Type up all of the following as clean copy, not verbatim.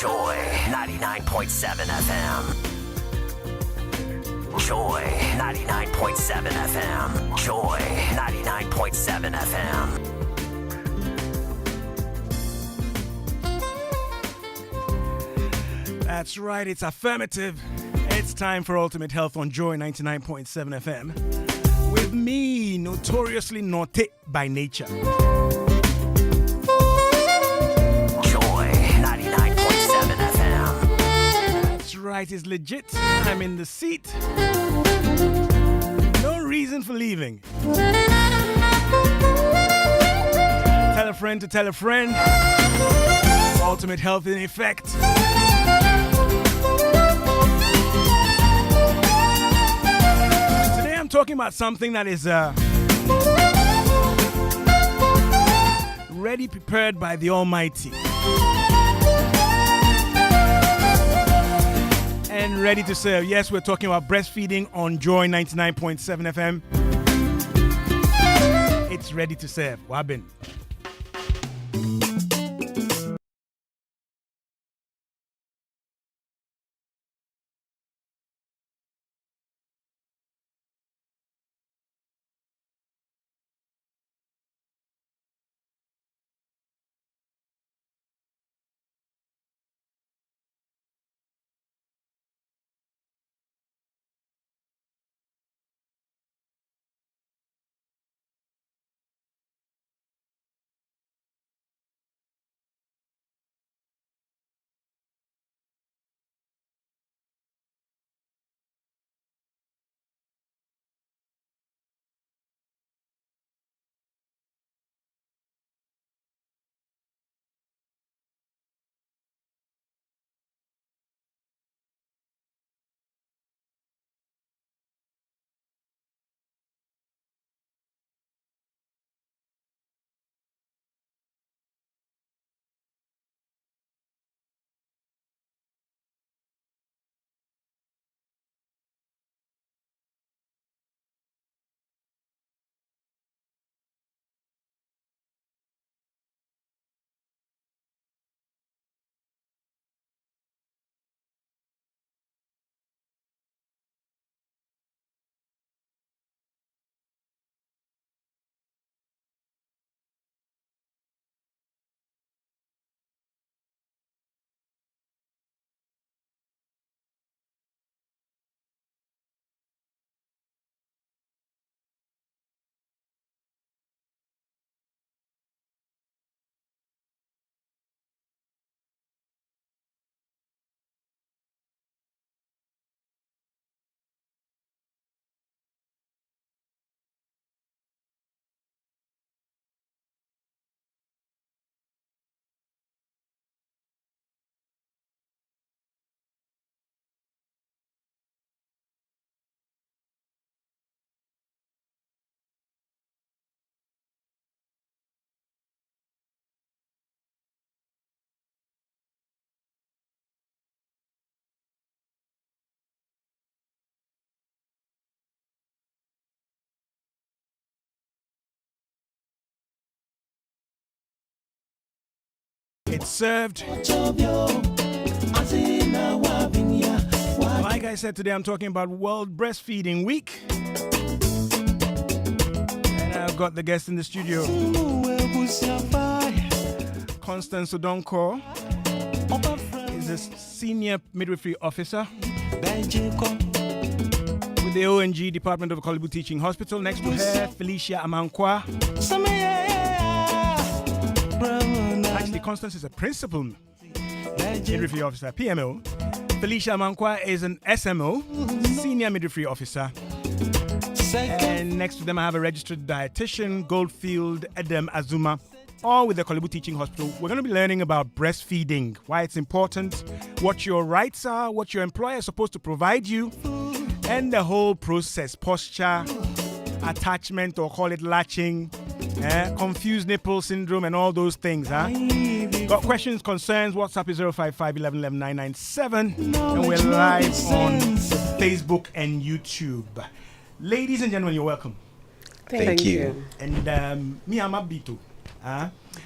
Joy 99.7 FM. Joy 99.7 FM. Joy 99.7 FM. That's right, it's affirmative. It's time for Ultimate Health on Joy 99.7 FM. With me, notoriously Nortey by nature. Joy 99.7 FM. That's right, it's legit. I'm in the seat. No reason for leaving. Tell a friend to tell a friend. Ultimate Health in effect. Today I'm talking about something that is ready prepared by the Almighty and ready to serve. Yes, we're talking about breastfeeding on Joy 99.7 FM. It's ready to serve. Wabin. It's served. Like I said, today I'm talking about World Breastfeeding Week. And I've got the guest in the studio, Constance Odonko. He's a senior midwifery officer with the ONG Department of Kolibu Teaching Hospital. Next to her, Felicia Amankwa. Actually, Constance is a principal midwifery officer, PMO. Felicia Amankwa is an SMO, senior midwifery officer. And next to them, I have a registered dietitian, Goldfield Edem Azuma, all with the Kolibu Teaching Hospital. We're going to be learning about breastfeeding, why it's important, what your rights are, what your employer is supposed to provide you, and the whole process, posture, attachment, or call it latching, confused nipple syndrome, and all those things. Got questions, concerns? WhatsApp is 055 11 11 997, and we're live on Facebook and YouTube. Ladies and gentlemen, you're welcome. Thank you. And me, I'm upbeat too.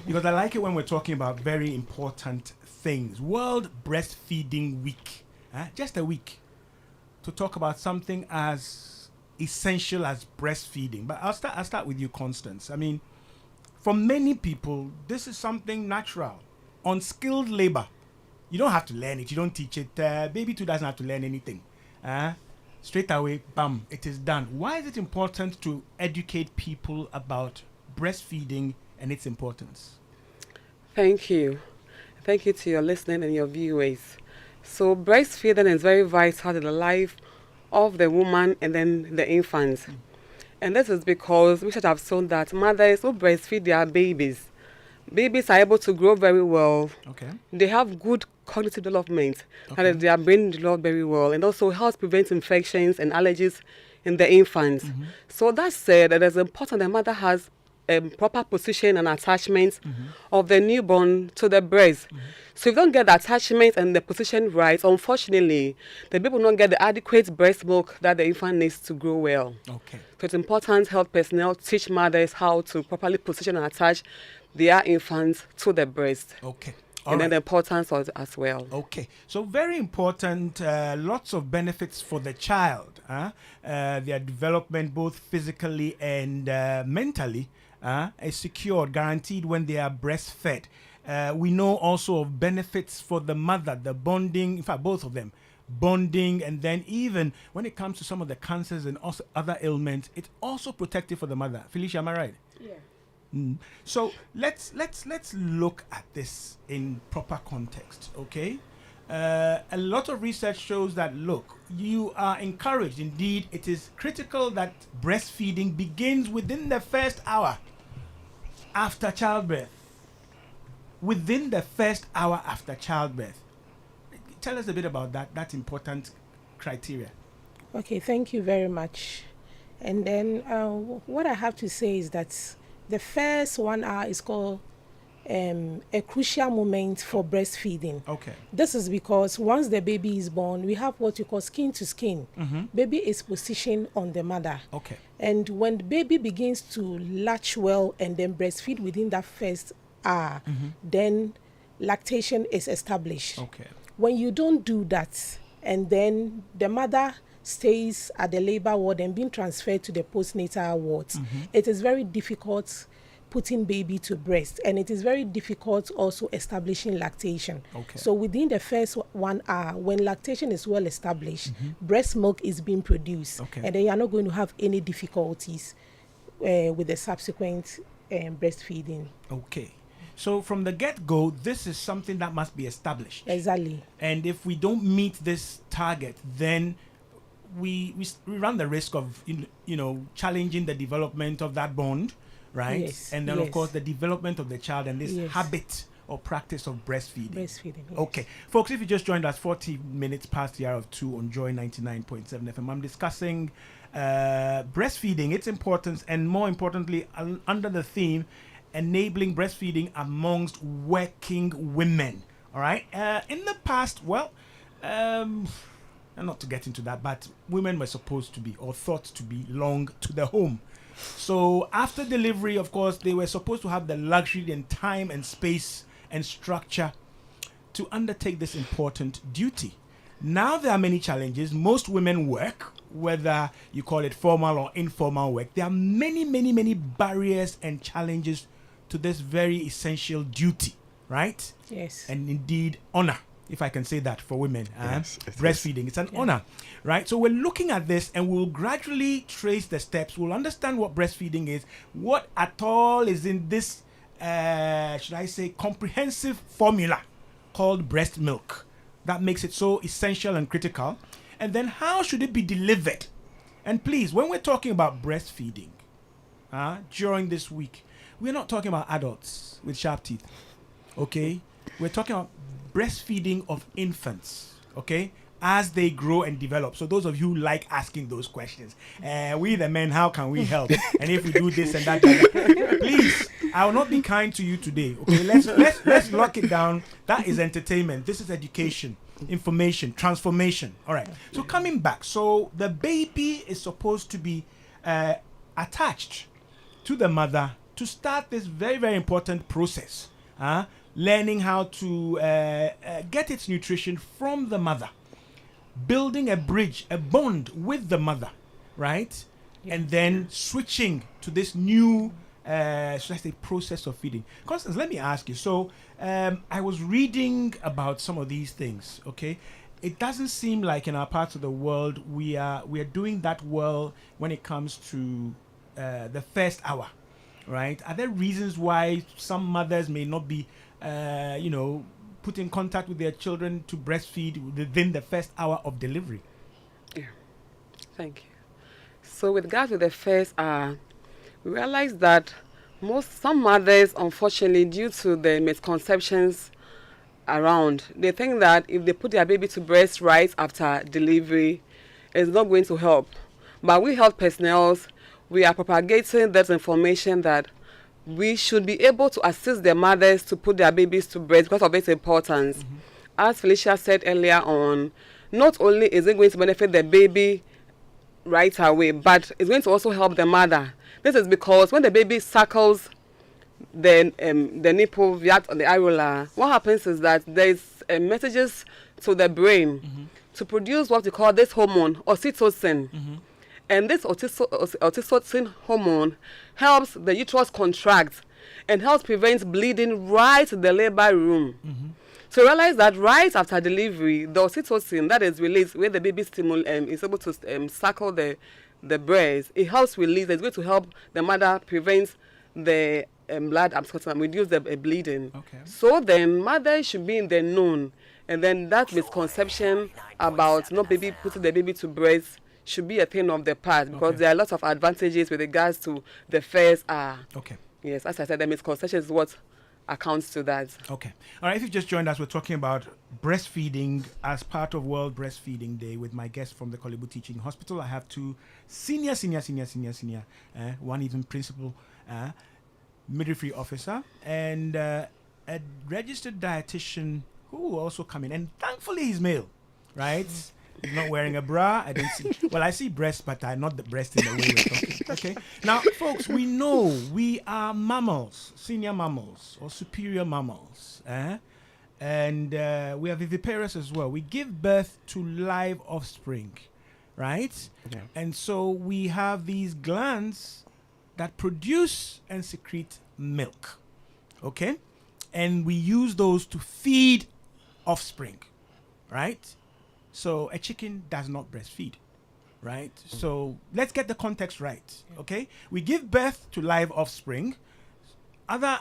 Because I like it when we're talking about very important things. World Breastfeeding Week. Just a week to talk about something as essential as breastfeeding. But I'll start with you, Constance. I mean, for many people, this is something natural. Unskilled labor. You don't have to learn it. You don't teach it. Baby too doesn't have to learn anything. Straight away, bam, it is done. Why is it important to educate people about breastfeeding and its importance? Thank you. Thank you to your listening and your viewers. So breastfeeding is very vital to the life of the woman and then the infant. And this is because research have shown that mothers who breastfeed their babies are able to grow very well. Okay. They have good cognitive development, Okay. and their brain develop very well, and also helps prevent infections and allergies in the infants. So that said, it is important the mother has proper position and attachment of the newborn to the breast. So if you don't get the attachment and the position right, unfortunately, the baby will not get the adequate breast milk that the infant needs to grow well. Okay. So it's important health personnel teach mothers how to properly position and attach their infants to the breast. Okay. And then the importance of as well. Okay, so very important, lots of benefits for the child, their development both physically and mentally is secured, guaranteed when they are breastfed. We know also of benefits for the mother, the bonding, in fact both of them, bonding, and then even when it comes to some of the cancers and also other ailments, it's also protective for the mother. Felicia, am I right? Yeah. So let's look at this in proper context, okay? A lot of research shows that, look, you are encouraged. Indeed, it is critical that breastfeeding begins within the first hour after childbirth. Within the first hour after childbirth. Tell us a bit about that important criteria. Okay, thank you very much. And then what I have to say is that the first 1 hour is called a crucial moment for breastfeeding. Okay. This is because once the baby is born, we have what you call skin to skin. Baby is positioned on the mother. Okay. And when the baby begins to latch well and then breastfeed within that first hour, then lactation is established. Okay. When you don't do that, and then the mother stays at the labor ward and being transferred to the postnatal wards, it is very difficult putting baby to breast, and it is very difficult also establishing lactation. Okay. So within the first 1 hour, when lactation is well established, breast milk is being produced, Okay. and then you are not going to have any difficulties with the subsequent breastfeeding. Okay. So from the get-go, this is something that must be established. Exactly. And if we don't meet this target, then we run the risk of challenging the development of that bond, right? Yes, And then of yes. course the development of the child and this Yes. habit or practice of breastfeeding. Breastfeeding. Yes. Okay, folks, if you just joined us, 40 minutes past the hour of 2 on Joy 99.7 FM, I'm discussing breastfeeding, its importance, and more importantly, under the theme, enabling breastfeeding amongst working women. All right. In the past, well, and not to get into that, but women were supposed to be or thought to belong to the home. So after delivery, of course, they were supposed to have the luxury and time and space and structure to undertake this important duty. Now there are many challenges. Most women work, whether you call it formal or informal work. There are many, many, many barriers and challenges to this very essential duty, right? Yes. And indeed honor, if I can say that for women. Yes, it is. Breastfeeding, it's an honor, right? So we're looking at this and we'll gradually trace the steps. We'll understand what breastfeeding is, what at all is in this, should I say, comprehensive formula called breast milk that makes it so essential and critical. And then how should it be delivered? And please, when we're talking about breastfeeding during this week, we're not talking about adults with sharp teeth, okay? We're talking about breastfeeding of infants, okay, as they grow and develop. So those of you who like asking those questions, we the men, how can we help? And if we do this and that, please, I will not be kind to you today, okay? Let's lock it down. That is entertainment. This is education, information, transformation. All right. So coming back, so the baby is supposed to be attached to the mother to start this very, very important process. learning how to get its nutrition from the mother, building a bridge, a bond with the mother, right? And then switching to this new should I say process of feeding. Constance, let me ask you. So I was reading about some of these things, okay? It doesn't seem like in our parts of the world we are doing that well when it comes to the first hour, right? Are there reasons why some mothers may not be put in contact with their children to breastfeed within the first hour of delivery? Yeah, thank you. So with regard to the first hour, we realize that some mothers, unfortunately, due to the misconceptions around, they think that if they put their baby to breast right after delivery, it's not going to help. But we health personnel, we are propagating that information that we should be able to assist the mothers to put their babies to breast because of its importance. As Felicia said earlier on, not only is it going to benefit the baby right away, but it's going to also help the mother. This is because when the baby suckles the nipple via the areola, what happens is that there's messages to the brain to produce what we call this hormone, oxytocin. And this oxytocin hormone helps the uterus contract and helps prevent bleeding right in the labor room. So realize that right after delivery, the oxytocin that is released when the baby is able to suckle the breast, it helps release. It's going to help the mother prevent the blood absorption and reduce the bleeding. Okay. So then mother should be in the known, and then that misconception about not putting the baby to breast should be a thing of the past, because there are lots of advantages with regards to the first hour. Okay. Yes, as I said, the misconception is what accounts to that. Okay. All right, if you've just joined us, we're talking about breastfeeding as part of World Breastfeeding Day with my guest from the Kolebu Teaching Hospital. I have two senior, one even principal midwifery officer, and a registered dietitian who will also come in. And thankfully he's male, right? He's not wearing a bra. I don't see. Well, I see breasts, but not the breast in the way we're talking. Okay. Now, folks, we know we are mammals, senior mammals or superior mammals, and we are viviparous as well. We give birth to live offspring, right? Yeah. And so we have these glands that produce and secrete milk, okay? And we use those to feed offspring, right? So a chicken does not breastfeed, right? So let's get the context right, okay? We give birth to live offspring. Other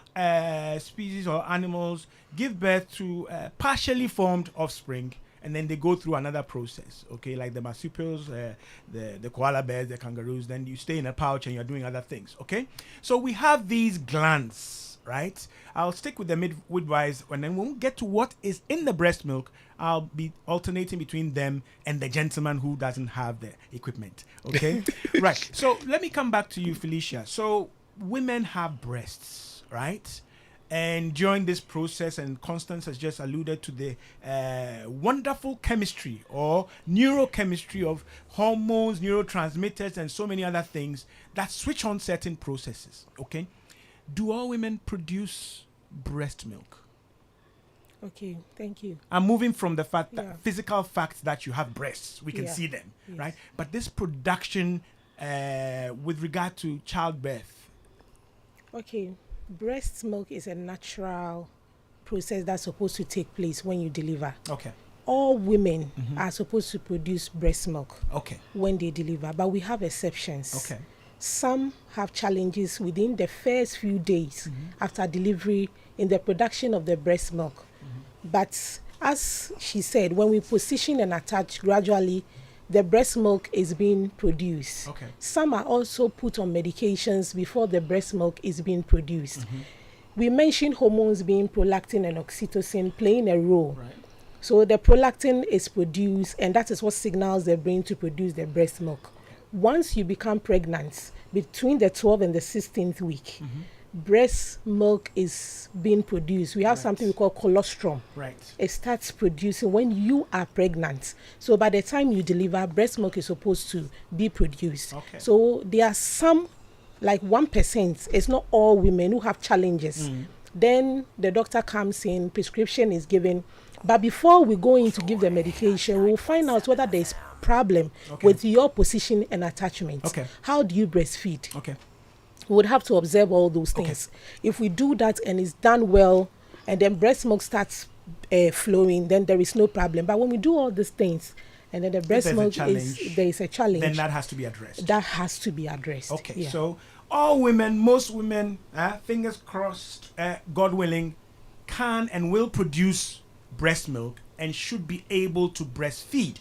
species or animals give birth to partially formed offspring, and then they go through another process, okay? Like the marsupials, the koala bears, the kangaroos, then you stay in a pouch and you're doing other things, okay? So we have these glands, right? I'll stick with the midwives, and then when we get to what is in the breast milk, I'll be alternating between them and the gentleman who doesn't have the equipment, okay? Right, so let me come back to you, Felicia. So women have breasts, right? And during this process, and Constance has just alluded to the wonderful chemistry or neurochemistry of hormones, neurotransmitters, and so many other things that switch on certain processes, okay? Do all women produce breast milk? Okay, thank you. I'm moving from the fact that physical fact that you have breasts, we can see them, Yes. right? But this production with regard to childbirth. Okay, breast milk is a natural process that's supposed to take place when you deliver. Okay. All women are supposed to produce breast milk Okay. when they deliver, but we have exceptions. Okay. Some have challenges within the first few days after delivery in the production of the breast milk. But as she said, when we position and attach gradually, the breast milk is being produced. Okay. Some are also put on medications before the breast milk is being produced. We mentioned hormones being prolactin and oxytocin playing a role. Right. So the prolactin is produced, and that is what signals the brain to produce the breast milk. Once you become pregnant, between the 12th and the 16th week, breast milk is being produced. We have something we call colostrum. Right. It starts producing when you are pregnant. So by the time you deliver, breast milk is supposed to be produced. Okay. So there are some, like 1%, it's not all women who have challenges Then the doctor comes in, prescription is given. But before we go in to give the medication, we'll find out whether there's problem with your position and attachment. Okay. How do you breastfeed? Okay. We would have to observe all those things. If we do that and it's done well, and then breast milk starts flowing, then there is no problem. But when we do all these things, and then the breast milk there is a challenge, then that has to be addressed. That has to be addressed. Okay, so all women, most women, fingers crossed, God willing, can and will produce breast milk and should be able to breastfeed.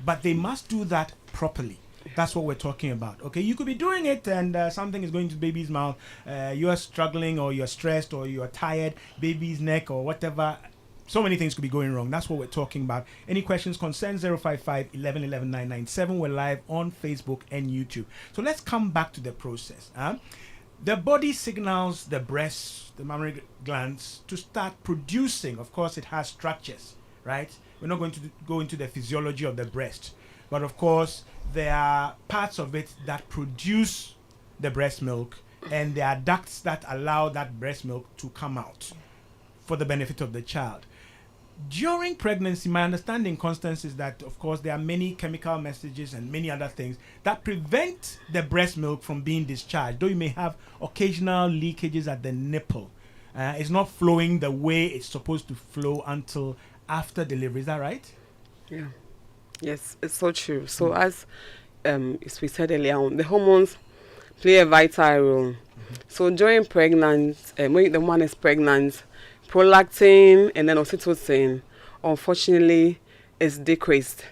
But they must do that properly. That's what we're talking about. Okay, you could be doing it and something is going to baby's mouth. You are struggling or you're stressed or you're tired, baby's neck or whatever. So many things could be going wrong. That's what we're talking about. Any questions, concerns, 055 11 11 997. We're live on Facebook and YouTube. So let's come back to the process. The body signals the breast, the mammary glands, to start producing. Of course, it has structures, right? We're not going to go into the physiology of the breast. But of course, there are parts of it that produce the breast milk, and there are ducts that allow that breast milk to come out for the benefit of the child. During pregnancy, my understanding, Constance, is that, of course, there are many chemical messages and many other things that prevent the breast milk from being discharged, though you may have occasional leakages at the nipple. It's not flowing the way it's supposed to flow until after delivery. Is that right? Yeah. Yes, it's so true. So as we said earlier on, the hormones play a vital role. So during pregnancy, when the woman is pregnant, prolactin and then oxytocin, unfortunately, is decreased.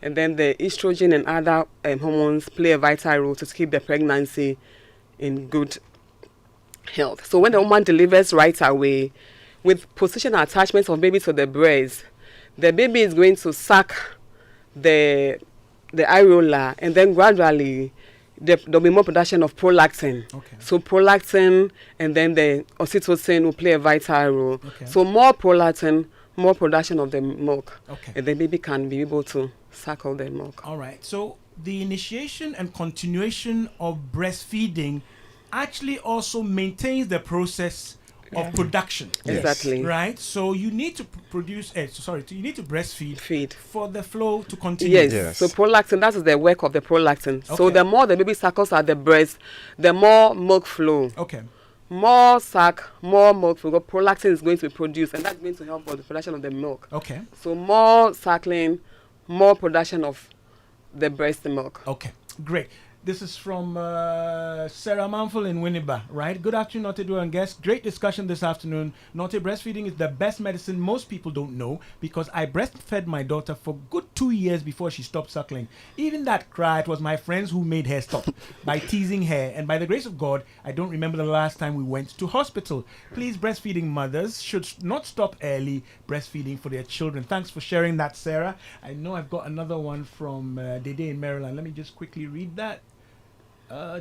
And then the estrogen and other hormones play a vital role to keep the pregnancy in good health. So when the woman delivers right away, with position attachments of baby to the breast, the baby is going to suck the areola, and then gradually there'll be more production of prolactin. Okay. So prolactin and then the oxytocin will play a vital role. Okay. So more prolactin, more production of the milk. Okay. And the baby can be able to suckle the milk. All right. So the initiation and continuation of breastfeeding actually also maintains the process of production. Exactly. Right? So you need to produce, you need to breastfeed for the flow to continue. Yes. So prolactin, that is the work of the prolactin. Okay. So the more the baby suckles at the breast, the more milk flow. Okay. More suck, more milk flow. Prolactin is going to be produced, and that's going to help with the production of the milk. Okay. So more suckling, more production of the breast milk. Okay. Great. This is from Sarah Manful in Winneba, right? Good afternoon, Nortey Dua and guests. Great discussion this afternoon. Nortey, breastfeeding is the best medicine most people don't know, because I breastfed my daughter for good 2 years before she stopped suckling. Even that cry, it was my friends who made her stop by teasing her. And by the grace of God, I don't remember the last time we went to hospital. Please, breastfeeding mothers should not stop early breastfeeding for their children. Thanks for sharing that, Sarah. I know I've got another one from Dede in Maryland. Let me just quickly read that.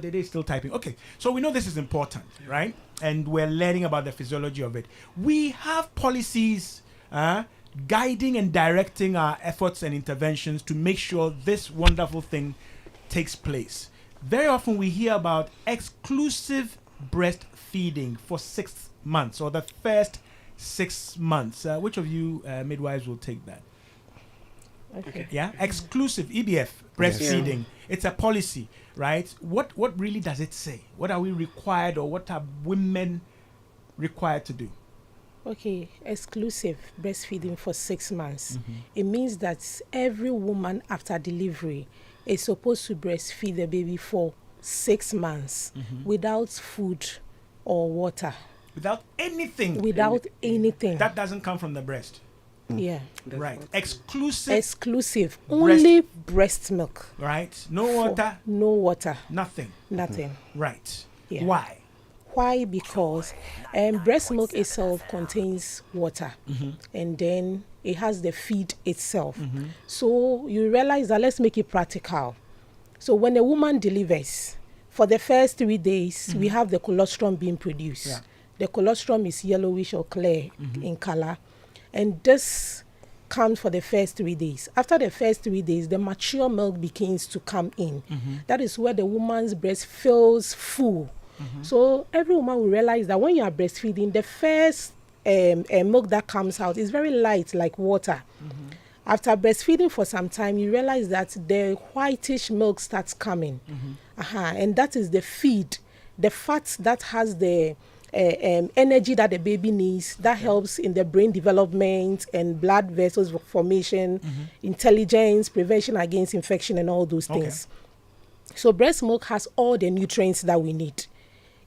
Dede is still typing. Okay, so we know this is important, right? And we're learning about the physiology of it. We have policies guiding and directing our efforts and interventions to make sure this wonderful thing takes place. Very often we hear about exclusive breastfeeding for 6 months, or the first 6 months. Which of you midwives will take that? Okay. Yeah, exclusive EBF breastfeeding. It's a policy, right? What really does it say? What are we required, or what are women required to do? Okay, exclusive breastfeeding for 6 months. It means that every woman after delivery is supposed to breastfeed the baby for 6 months without food or water. Without anything? Without anything. That doesn't come from the breast? Yeah. Right. Exclusive. Only breast milk. Right. No water. No water. Nothing. Right. Yeah. Why? Why? Because breast milk itself contains water, and then it has the feed itself. So you realize that, let's make it practical. So when a woman delivers, for the first 3 days, we have the colostrum being produced. Yeah. The colostrum is yellowish or clear in color. And this comes for the first 3 days. After the first 3 days, the mature milk begins to come in. That is where the woman's breast feels full. So every woman will realize that when you are breastfeeding, the first milk that comes out is very light, like water. After breastfeeding for some time, you realize that the whitish milk starts coming. And that is the feed, the fat that has the energy that the baby needs, that helps in the brain development and blood vessels formation, intelligence, prevention against infection, and all those things. So breast milk has all the nutrients that we need.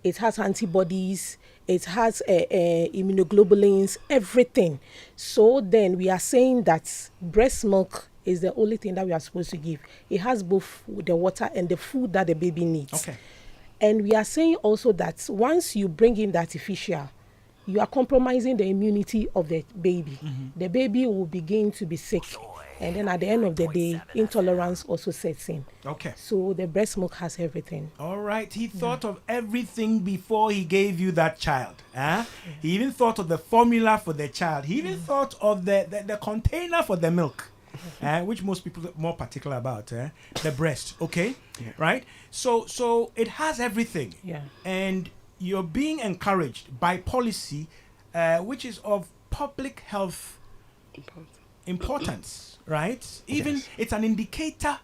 It has antibodies, it has immunoglobulins, everything. So then we are saying that breast milk is the only thing that we are supposed to give. It has both the water and the food that the baby needs. And we are saying also that once you bring in the artificial, you are compromising the immunity of the baby. The baby will begin to be sick. And then at the end of the day, intolerance also sets in. So the breast milk has everything. All right. He thought of everything before he gave you that child. He even thought of the formula for the child. He even thought of the container for the milk, which most people are more particular about. The breast. Right? So it has everything. And you're being encouraged by policy, which is of public health importance. Right? Even it's an indicator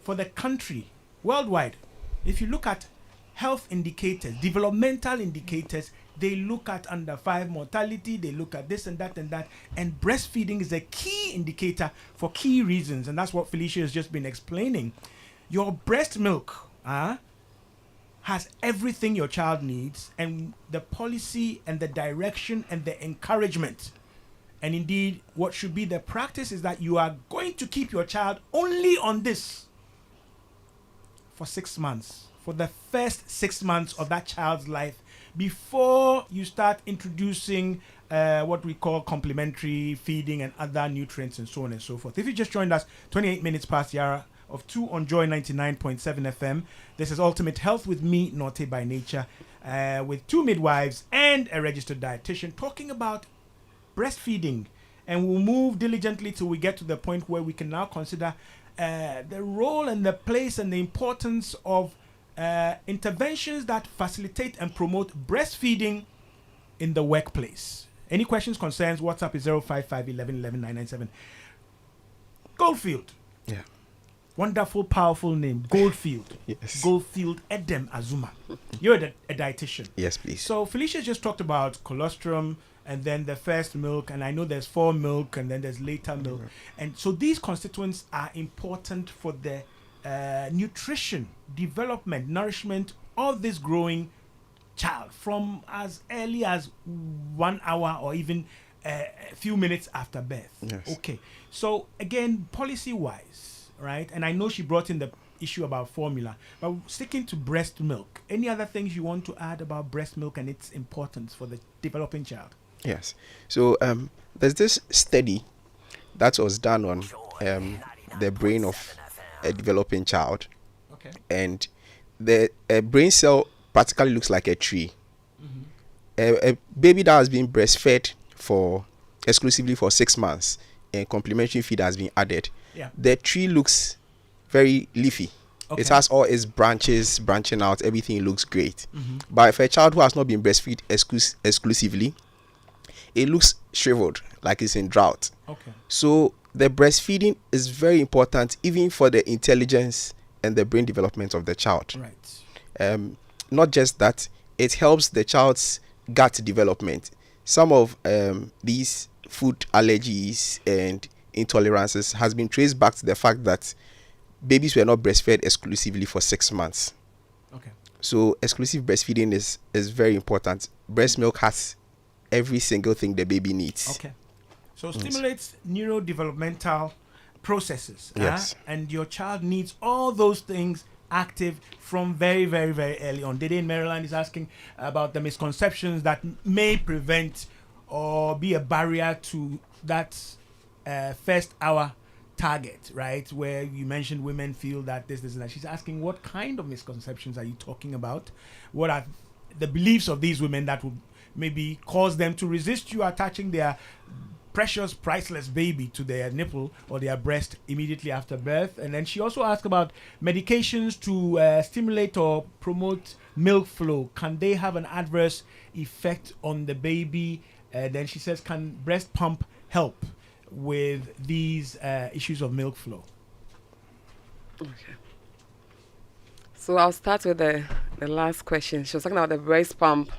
for the country worldwide. If you look at health indicators, developmental indicators, they look at under 5 mortality, they look at this and that and that. And breastfeeding is a key indicator for key reasons. And that's what Felicia has just been explaining. Your breast milk has everything your child needs, and the policy and the direction and the encouragement. And indeed, what should be the practice is that you are going to keep your child only on this for 6 months, for the first 6 months of that child's life, before you start introducing what we call complementary feeding and other nutrients and so on and so forth. If you just joined us, 28 minutes past the hour of 2 on Joy 99.7 FM. This is Ultimate Health with me, Nortey by nature, with 2 midwives and a registered dietitian, talking about breastfeeding, and we'll move diligently till we get to the point where we can now consider the role and the place and the importance of interventions that facilitate and promote breastfeeding in the workplace. Any questions, concerns? WhatsApp is 055 11 11 997. Goldfield. Wonderful, powerful name. Goldfield. Goldfield Edem Azuma. You're a dietitian. Yes, please. So Felicia just talked about colostrum, and then the first milk, and I know there's fore milk, and then there's later milk. And so these constituents are important for the nutrition, development, nourishment of this growing child from as early as 1 hour or even a few minutes after birth. So again, policy-wise, right? And I know she brought in the issue about formula, but sticking to breast milk, any other things you want to add about breast milk and its importance for the developing child? Yes. So there's this study that was done on the brain of a developing child. And the brain cell practically looks like a tree. A baby that has been breastfed exclusively for 6 months and complementary feed has been added. The tree looks very leafy. It has all its branches branching out. Everything looks great. But if a child who has not been breastfed exclusively, it looks shriveled, like it's in drought. So the breastfeeding is very important, even for the intelligence and the brain development of the child. Not just that, it helps the child's gut development. Some of these food allergies and intolerances has been traced back to the fact that babies were not breastfed exclusively for 6 months. So exclusive breastfeeding is very important. Breast milk has every single thing the baby needs. So stimulates neurodevelopmental processes. And your child needs all those things active from very, very, very early on. Dede in Maryland is asking about the misconceptions that may prevent or be a barrier to that first hour target, right? Where you mentioned women feel that this and that. She's asking, what kind of misconceptions are you talking about? What are the beliefs of these women that would maybe cause them to resist you attaching their precious, priceless baby to their nipple or their breast immediately after birth. And then she also asked about medications to stimulate or promote milk flow. Can they have an adverse effect on the baby? Then she says, can breast pump help with these issues of milk flow? Okay. So I'll start with the last question. She was talking about the breast pump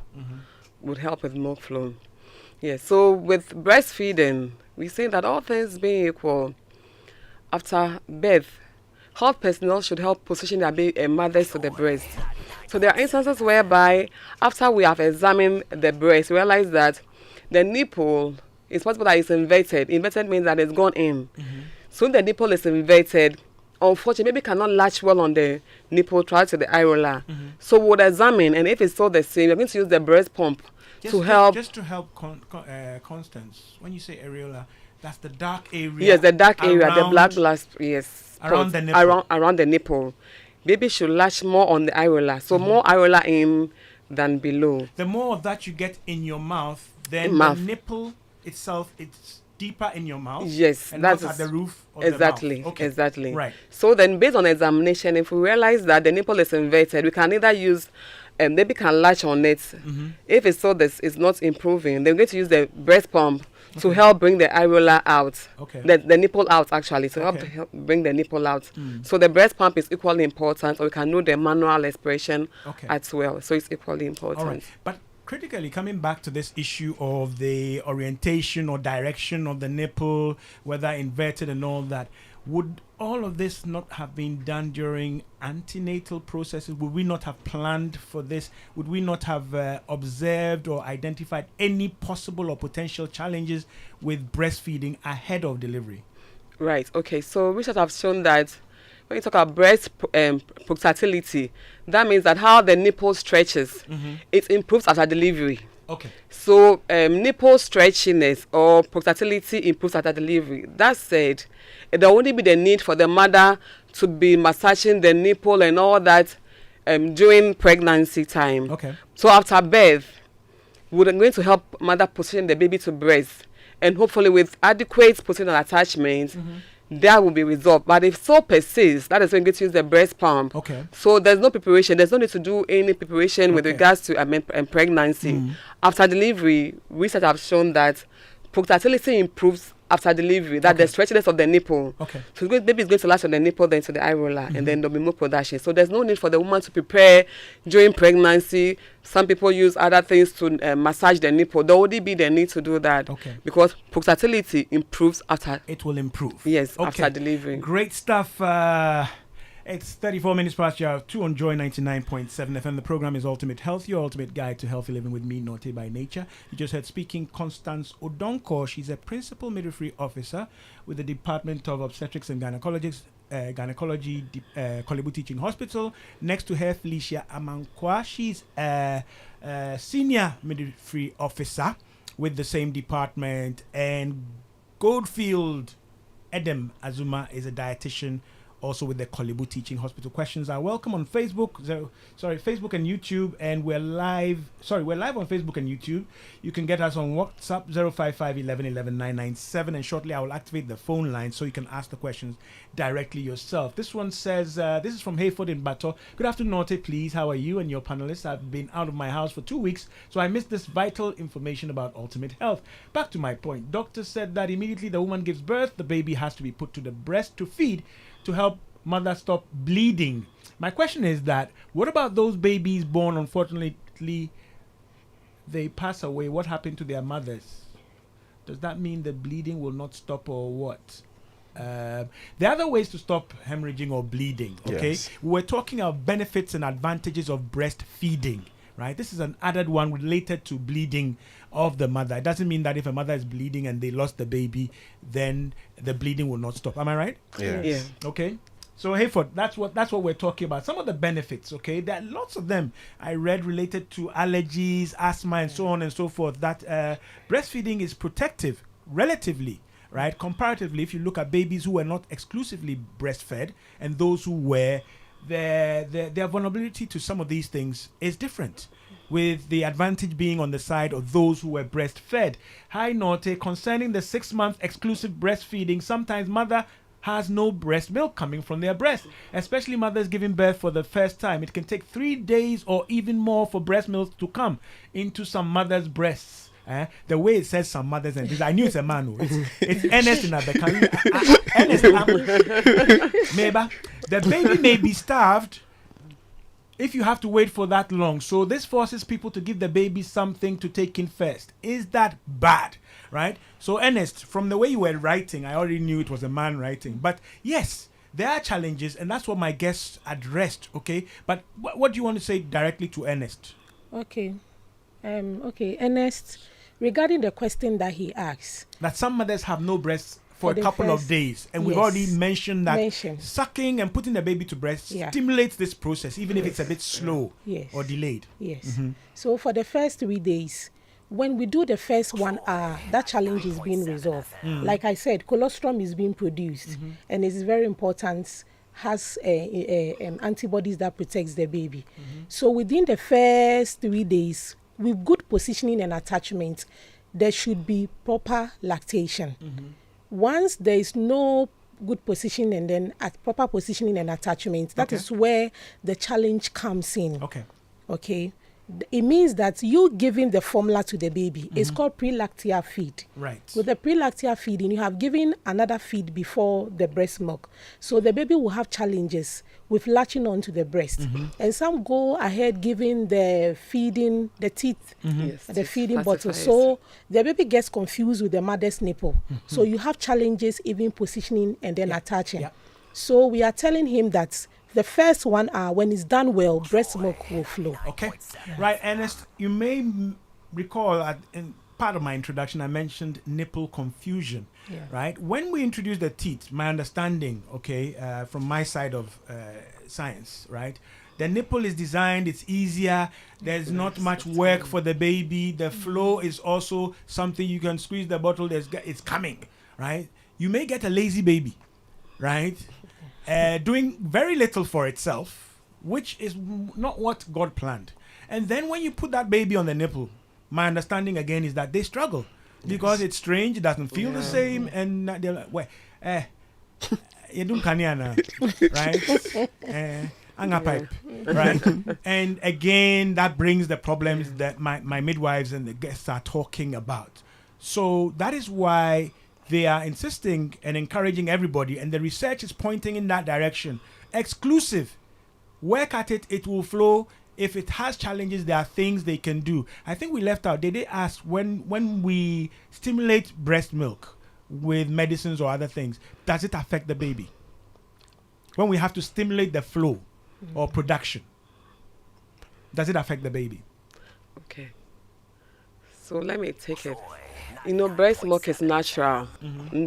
would help with milk flow. Yeah, so with breastfeeding, we say that all things being equal, after birth, health personnel should help position their mothers to the breast. So there are instances whereby after we have examined the breast, we realize that the nipple is possible that it's inverted. Inverted means that it's gone in. So if the nipple is inverted, unfortunately, maybe cannot latch well on the nipple prior to the areola. So we'll examine, and if it's still the same, we're going to use the breast pump to help. Just to help Constance, when you say areola, that's the dark area. Yes, the dark area, the black blast. Yes, around the nipple. Around the nipple. Baby should latch more on the areola, so more areola in than below. The more of that you get in your mouth, then the nipple itself, it's deeper in your mouth. Yes, and that's not at the roof of exactly, the mouth. Okay. exactly. Right. So then, based on examination, if we realize that the nipple is inverted, we can either use, baby can latch on it. If it's so this is not improving, then we're going to use the breast pump to help bring the areola out. Okay. The nipple out actually, to help bring the nipple out. So the breast pump is equally important, or we can know the manual expression as well. So it's equally important. All right. But critically, coming back to this issue of the orientation or direction of the nipple, whether inverted and all that, would all of this not have been done during antenatal processes? Would we not have planned for this? Would we not have observed or identified any possible or potential challenges with breastfeeding ahead of delivery? Right. Okay. So research have shown that when you talk about breast protactility, that means that how the nipple stretches, it improves after delivery. Okay. So nipple stretchiness or protactility improves after delivery. That said, there will only be the need for the mother to be massaging the nipple and all that during pregnancy time. Okay. So after birth, we're going to help mother position the baby to breast, and hopefully with adequate position and attachment, that will be resolved. But if so persists, that is when you get to use the breast pump. Okay. So there's no preparation. There's no need to do any preparation with regards to pregnancy. After delivery, research have shown that protactility improves after delivery, that the stretchiness of the nipple. Okay. So baby is going to latch on the nipple, then to the areola, and then there'll be more production. So there's no need for the woman to prepare during pregnancy. Some people use other things to massage the nipple. There would be the need to do that. Okay. Because protactility improves after. It will improve. Yes, after delivery. Great stuff. It's 34 minutes past your 2 on Joy 99.7 FM. The program is Ultimate Health, your ultimate guide to healthy living with me, Nortey by Nature. You just heard speaking Constance Odonko. She's a principal midwifery officer with the Department of Obstetrics and Gynecology, Kolebu Teaching Hospital. Next to her, Felicia Amankwa. She's a senior midwifery officer with the same department. And Goldfield Edem Azuma is a dietitian also with the Kolebu Teaching Hospital. Questions are welcome on Facebook, Facebook and YouTube, and we're live on Facebook and YouTube. You can get us on WhatsApp 055 11 11 997, and shortly I will activate the phone line so you can ask the questions directly yourself. This one says, this is from Hayford in Bato. Good afternoon, Nortey, please. How are you and your panelists? I've been out of my house for 2 weeks, so I missed this vital information about ultimate health. Back to my point. Doctor said that immediately the woman gives birth, the baby has to be put to the breast to feed to help mother stop bleeding. My question is that, what about those babies born, unfortunately, they pass away? What happened to their mothers? Does that mean the bleeding will not stop or what? There are other ways to stop hemorrhaging or bleeding, okay? Yes. We're talking about benefits and advantages of breastfeeding, right? This is an added one related to bleeding of the mother. It doesn't mean that if a mother is bleeding and they lost the baby, then the bleeding will not stop. Am I right? Yes. Yeah. Okay. So Hayford, that's what we're talking about. Some of the benefits, okay? There are lots of them I read related to allergies, asthma, and so on and so forth. That breastfeeding is protective, relatively, right? Comparatively, if you look at babies who were not exclusively breastfed and those who were, their vulnerability to some of these things is different. with the advantage being on the side of those who were breastfed. Hi, Nortey. Concerning the 6-month exclusive breastfeeding, sometimes mother has no breast milk coming from their breast, especially mothers giving birth for the first time. It can take 3 days or even more for breast milk to come into some mothers' breasts. The way it says some mothers, and this, I knew it's a man. It's Ernest in Abeka. Maybe the baby may be starved if you have to wait for that long. So this forces people to give the baby something to take in first. Is that bad? Right? So Ernest, from the way you were writing, I already knew it was a man writing. But yes, there are challenges, and that's what my guests addressed. Okay, but what do you want to say directly to Ernest? Okay, Ernest, regarding the question that he asks, that some mothers have no breasts for a couple of days, and we've already mentioned that sucking and putting the baby to breast stimulates this process, even if it's a bit slow or delayed. Yes. So for the first 3 days, when we do the first 1 hour, that challenge is being resolved. Like I said, colostrum is being produced, and it's very important, has antibodies that protects the baby. So within the first 3 days, with good positioning and attachment, there should be proper lactation. Once there is no good position and then at proper positioning and attachment, that is where the challenge comes in. Okay. It means that you giving the formula to the baby. It's called pre-lactia feed. Right. With the pre-lactia feeding, you have given another feed before the breast milk. So the baby will have challenges with latching onto the breast. And some go ahead giving the feeding, the teeth, the feeding bottle. So the baby gets confused with the mother's nipple. So you have challenges even positioning and then attaching. So we are telling him that the first 1 hour, when it's done well, breast milk will flow. Okay. Right, Ernest, you may recall in part of my introduction, I mentioned nipple confusion. Right? When we introduce the teeth, my understanding, from my side of science, right? The nipple is designed, it's easier, there's not much work for the baby. The flow is also something you can squeeze the bottle, it's coming, right? You may get a lazy baby, right? Doing very little for itself, which is not what God planned. And then when you put that baby on the nipple, my understanding again is that they struggle because it's strange, it doesn't feel the same, and they're like, well, you don't right? Pipe, right? And again, that brings the problems that my midwives and the guests are talking about. So that is why they are insisting and encouraging everybody, and the research is pointing in that direction. Exclusive. Work at it, it will flow. If it has challenges, there are things they can do. I think we left out, they asked when we stimulate breast milk with medicines or other things, does it affect the baby? When we have to stimulate the flow or production, does it affect the baby? Okay. So let me take it. Breast milk is natural.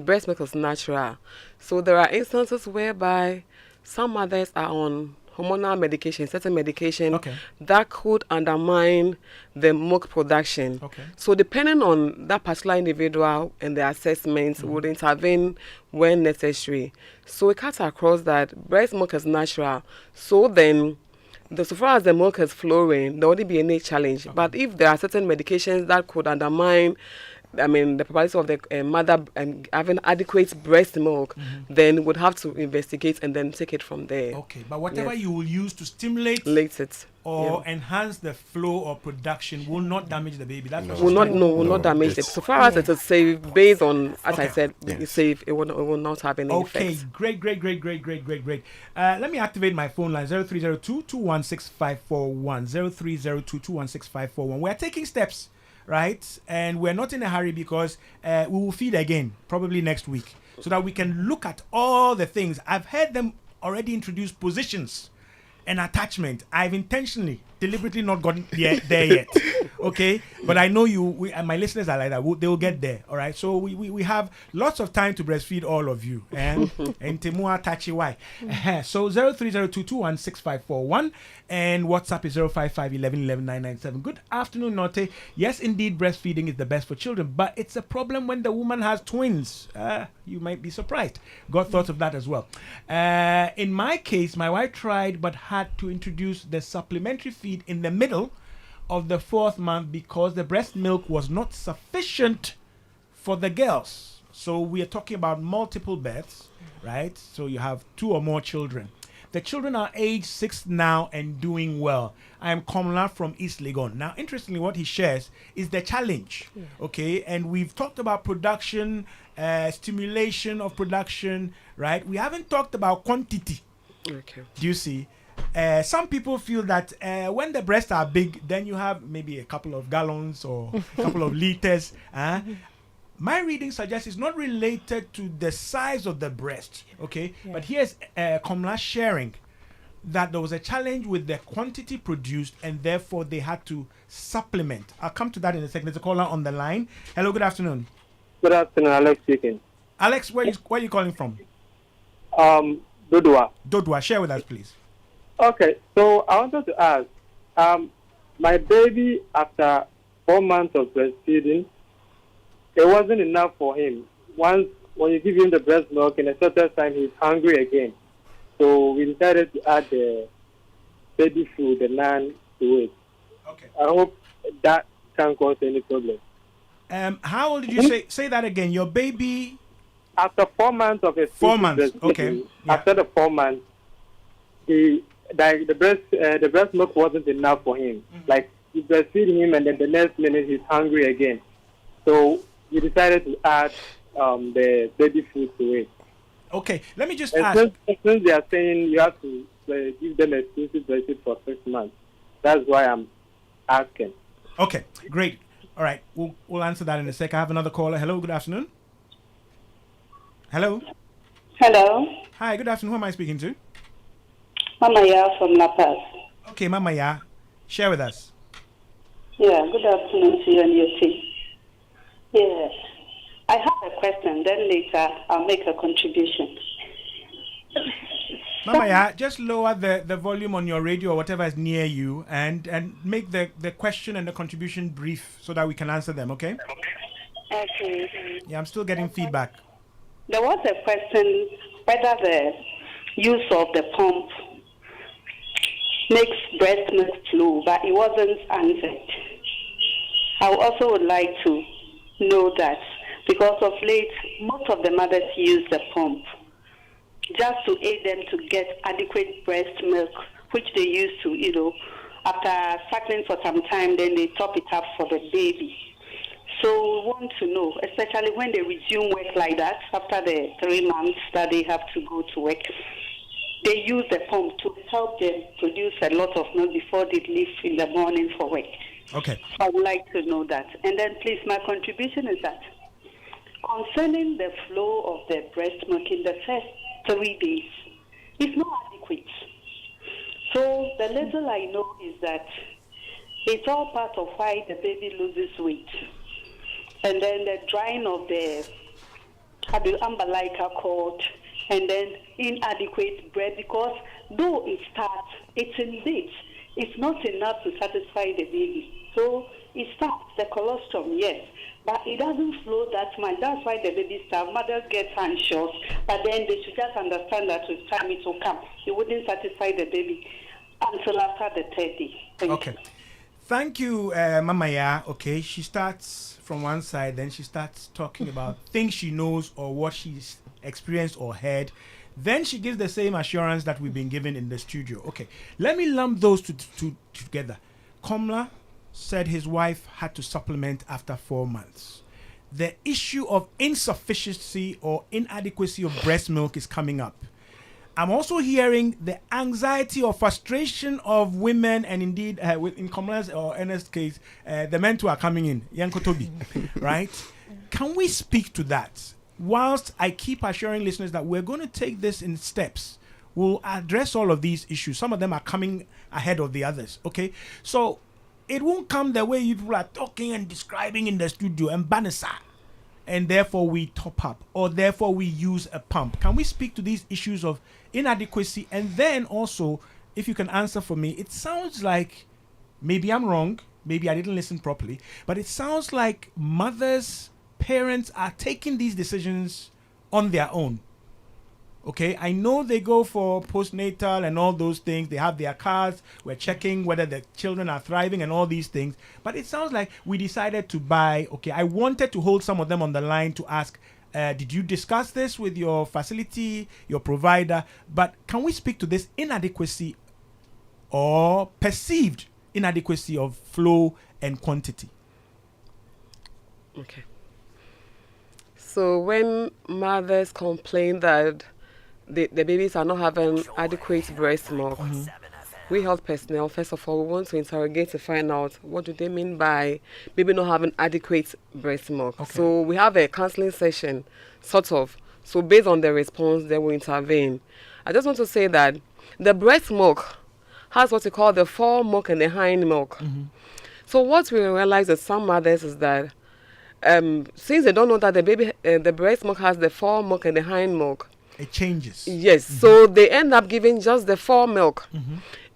Breast milk is natural. So there are instances whereby some mothers are on hormonal medication, certain medication that could undermine the milk production. So depending on that particular individual and the assessments, would intervene when necessary. So it cuts across that breast milk is natural. So then, so far as the milk is flowing, there wouldn't be any challenge. But if there are certain medications that could undermine the probability of the mother having adequate breast milk, then would have to investigate and then take it from there. Okay, but whatever you will use to stimulate it or enhance the flow or production will not damage the baby. That's will not damage it. So far as it is safe, based on, as I said, it's safe, it will not have any effects. Great. Let me activate my phone line, 0302-216-541, 0302-216-541. We are taking steps, right? And we're not in a hurry because we will feed again, probably next week, so that we can look at all the things. I've heard them already introduce positions and attachment. I've intentionally, deliberately not gotten there yet, okay? But I know and my listeners are like that. They will get there, all right? So we have lots of time to breastfeed all of you. And Temua Tachi why? So 0302-216-541 and WhatsApp is 055-11-11-997. Good afternoon, Nortey. Yes, indeed, breastfeeding is the best for children, but it's a problem when the woman has twins. You might be surprised. God thought of that as well. In my case, my wife tried but had to introduce the supplementary feed in the middle of the 4th month because the breast milk was not sufficient for the girls. So we are talking about multiple births, right? So you have 2 or more children. The children are age 6 now and doing well. I am Komla from East Legon. Now, interestingly, what he shares is the challenge, okay? And we've talked about production, stimulation of production, right? We haven't talked about quantity. Okay. Do you see? Some people feel that when the breasts are big, then you have maybe a couple of gallons or a couple of liters. My reading suggests it's not related to the size of the breast, okay? Yeah. But here's Komla sharing that there was a challenge with the quantity produced and therefore they had to supplement. I'll come to that in a second. There's a caller on the line. Hello, good afternoon. Good afternoon, Alex speaking. Alex, where are you calling from? Dodua. Dodua, share with us, please. Okay, so I wanted to ask, my baby, after 4 months of breastfeeding, it wasn't enough for him. Once, when you give him the breast milk, in a certain time, he's hungry again. So we decided to add the baby food, the naan, to it. Okay. I hope that can't cause any problem. How old did you say that again? Your baby? After 4 months of his 4 months, okay. Yeah. After the 4 months, the breast milk wasn't enough for him. Like, you breastfeed him and then the next minute he's hungry again. So we decided to add the baby food to it. Okay, let me just and ask. Since they are saying you have to give them exclusive breastfeed for 6 months, that's why I'm asking. Okay, great. All right, we'll answer that in a sec. I have another caller. Hello, good afternoon. Hello. Hello. Hi, good afternoon. Who am I speaking to? Mama Ya from La Paz. Okay, Mama Ya, share with us. Yeah, good afternoon to you and your team. Yes. I have a question, then later I'll make a contribution. Mama Ya, just lower the volume on your radio or whatever is near you and make the question and the contribution brief so that we can answer them, okay? Okay. Yeah, I'm still getting feedback. There was a question whether the use of the pump makes breast milk flow, but it wasn't answered. I also would like to know that because of late, most of the mothers use the pump just to aid them to get adequate breast milk, which they used to, after suckling for some time, then they top it up for the baby. So we want to know, especially when they resume work like that, after the 3 months that they have to go to work, they use the pump to help them produce a lot of milk before they leave in the morning for work. Okay. I would like to know that. And then, please, my contribution is that concerning the flow of the breast milk in the first 3 days, it's not adequate. So the little I know is that it's all part of why the baby loses weight. And then the drying of the umbilical cord, and then inadequate bread, because though it starts, it's in bits. It's not enough to satisfy the baby. So it starts, the colostrum, yes, but it doesn't flow that much. That's why the baby starts. Mothers get anxious, but then they should just understand that with time it will come. It wouldn't satisfy the baby until after the 3rd day. Okay. Thank you, Mama Ya. Okay, she starts from one side, then she starts talking about things she knows or what she's experienced or heard. Then she gives the same assurance that we've been given in the studio. Okay, let me lump those two together. Komla said his wife had to supplement after 4 months. The issue of insufficiency or inadequacy of breast milk is coming up. I'm also hearing the anxiety or frustration of women, and indeed, in Komla's or Ernest's case, the men who are coming in, Yankotobi, right? Can we speak to that? Whilst I keep assuring listeners that we're going to take this in steps, we'll address all of these issues. Some of them are coming ahead of the others, okay? So it won't come the way you people are talking and describing in the studio and banasa, and therefore we top up, or therefore we use a pump. Can we speak to these issues of inadequacy? And then also, if you can answer for me, it sounds like, maybe I'm wrong, maybe I didn't listen properly, but it sounds like mothers, parents are taking these decisions on their own. Okay, I know they go for postnatal and all those things. They have their cards. We're checking whether the children are thriving and all these things. But it sounds like we decided to buy. Okay, I wanted to hold some of them on the line to ask, did you discuss this with your facility, your provider? But can we speak to this inadequacy or perceived inadequacy of flow and quantity? Okay. So when mothers complain that the babies are not having adequate breast milk, we health personnel, first of all, we want to interrogate to find out what do they mean by baby not having adequate breast milk. Okay. So we have a counseling session, sort of. So based on the response, they will intervene. I just want to say that the breast milk has what we call the fore milk and the hind milk. So what we realize with some mothers is that since they don't know that the baby, the breast milk has the fore milk and the hind milk, it changes. Yes, so they end up giving just the fore milk.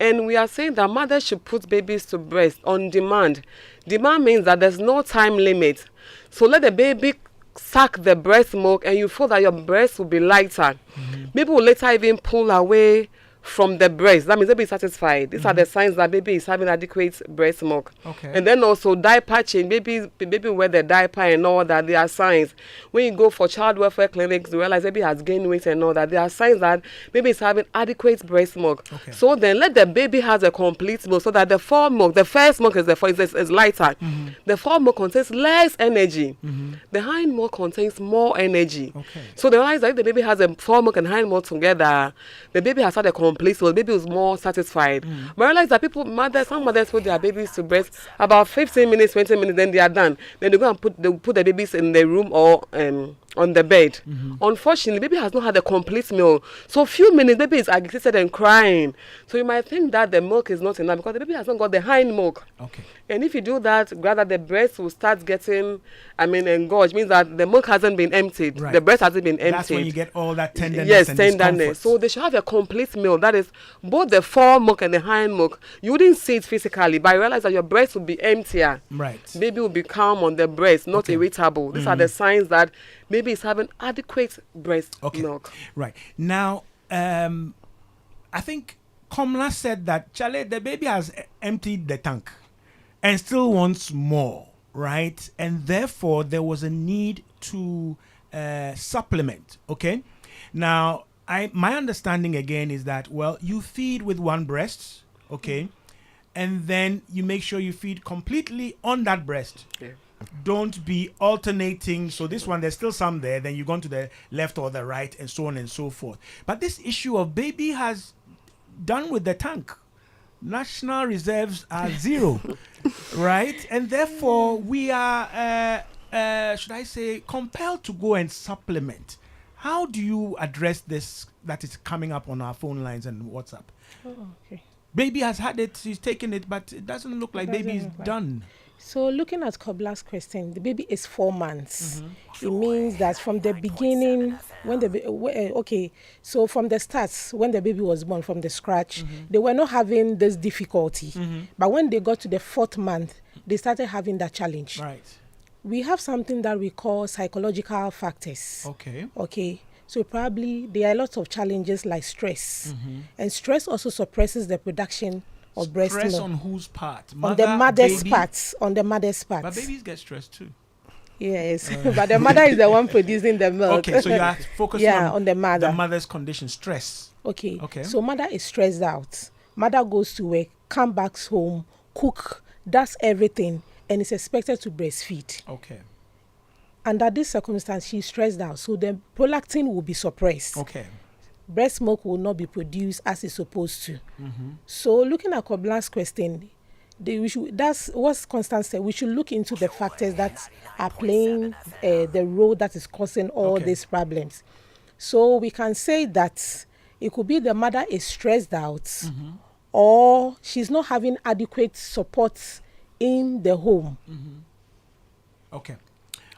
And we are saying that mothers should put babies to breast on demand. Demand means that there's no time limit. So let the baby suck the breast milk and you feel that your breast will be lighter. Baby will later even pull away from the breast. That means baby is satisfied. These are the signs that baby is having adequate breast milk. Okay. And then also diaper change. Baby wear the diaper and all that. There are signs. When you go for child welfare clinics, you realize baby has gained weight and all that. There are signs that baby is having adequate breast milk. Okay. So then let the baby has a complete milk so that the fore milk, the first milk is lighter. The fore milk contains less energy. The hind milk contains more energy. Okay. So they realize that if the baby has a fore milk and hind milk together, the baby has had a complete milk. The baby is more satisfied. But realize that some mothers put their babies to breast about 15 minutes, 20 minutes, then they are done. Then they go and put the babies in the room or on the bed. Unfortunately, baby has not had a complete meal. So few minutes, baby is agitated and crying. So you might think that the milk is not enough because the baby has not got the hind milk. Okay. And if you do that, rather the breast will start getting, engorged. Means that the milk hasn't been emptied. Right. The breast hasn't been emptied. That's when you get all that tenderness Yes, and tenderness. discomfort. So they should have a complete meal. That is both the fore milk and the hind milk. You wouldn't see it physically, but you realize that your breast will be emptier. Right. Baby will be calm on the breast, not Okay. irritable. These are the signs that baby is having adequate breast Okay. milk. Right. Now, I think Komla said that the baby has emptied the tank and still wants more, right? And therefore, there was a need to supplement, okay? Now, my understanding again is that, well, you feed with one breast, okay? And then you make sure you feed completely on that breast. Yeah. Don't be alternating. So this one, there's still some there. Then you go to the left or the right and so on and so forth. But this issue of baby has done with the tank. National reserves are zero, right? And therefore, we are, should I say, compelled to go and supplement. How do you address this that is coming up on our phone lines and WhatsApp? Oh, okay. Baby has had it, he's taken it, but it doesn't look like baby is done. So looking at Kobla's question, the baby is 4 months. It means that from the beginning, when the so from the start, when the baby was born, from the scratch, they were not having this difficulty. But when they got to the 4th month, they started having that challenge. Right. We have something that we call psychological factors. Okay. So probably there are lots of challenges like stress. And stress also suppresses the production of breast milk. Stress on whose part? On the mother's baby? part. On the mother's part. But babies get stressed too. Yes, but the mother is the one producing the milk. Okay, so you are focusing on the mother. The mother's condition, stress. Okay. Okay. So mother is stressed out. Mother goes to work, come back home, cook, does everything, and is expected to breastfeed. Okay. Under this circumstance, she's stressed out, so the prolactin will be suppressed. Okay. Breast milk will not be produced as it's supposed to. So looking at Kobla's question, that's what Constance said. We should look into the factors that are playing the role that is causing all these problems. So we can say that it could be the mother is stressed out, or she's not having adequate support in the home. Okay.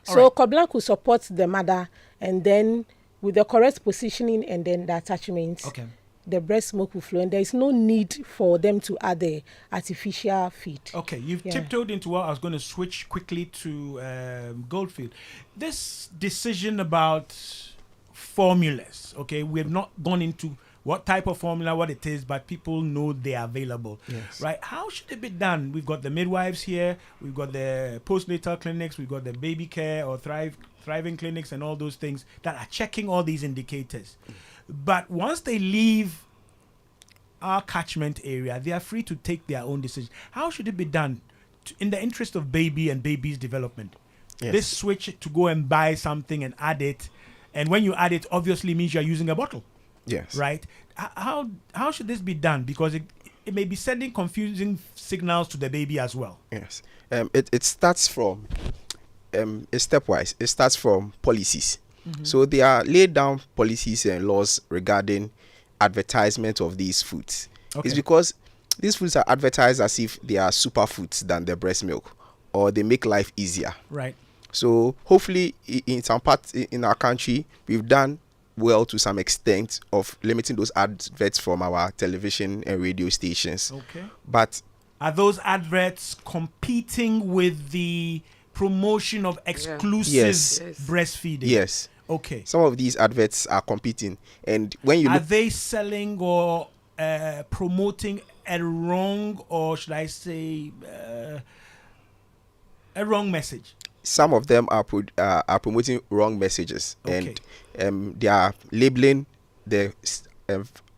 So Kobla could support the mother, and then with the correct positioning and then the attachment, the breast milk will flow, and there is no need for them to add the artificial feed. Okay, you've tiptoed into what I was going to switch quickly to Goldfield. This decision about formulas. Okay, we have not gone into what type of formula, what it is, but people know they are available. Yes. Right? How should it be done? We've got the midwives here, we've got the postnatal clinics, we've got the baby care or thriving clinics and all those things that are checking all these indicators. But once they leave our catchment area, they are free to take their own decision. How should it be done in the interest of baby and baby's development? Yes. This switch to go and buy something and add it, and when you add it, obviously means you're using a bottle. Yes. Right? How should this be done? Because it may be sending confusing signals to the baby as well. Yes. It starts from it's stepwise. It starts from policies. So there are laid down policies and laws regarding advertisement of these foods. Okay. It's because these foods are advertised as if they are superfoods than the breast milk, or they make life easier. Right. So hopefully in some parts in our country, we've done well to some extent of limiting those adverts from our television and radio stations. Okay. But are those adverts competing with the promotion of exclusive Yes. breastfeeding? yes, Okay. some of these adverts are competing, and when you Are look, they selling or promoting a wrong, or should I say, a wrong message? some of them are promoting wrong messages, Okay. and they are labeling the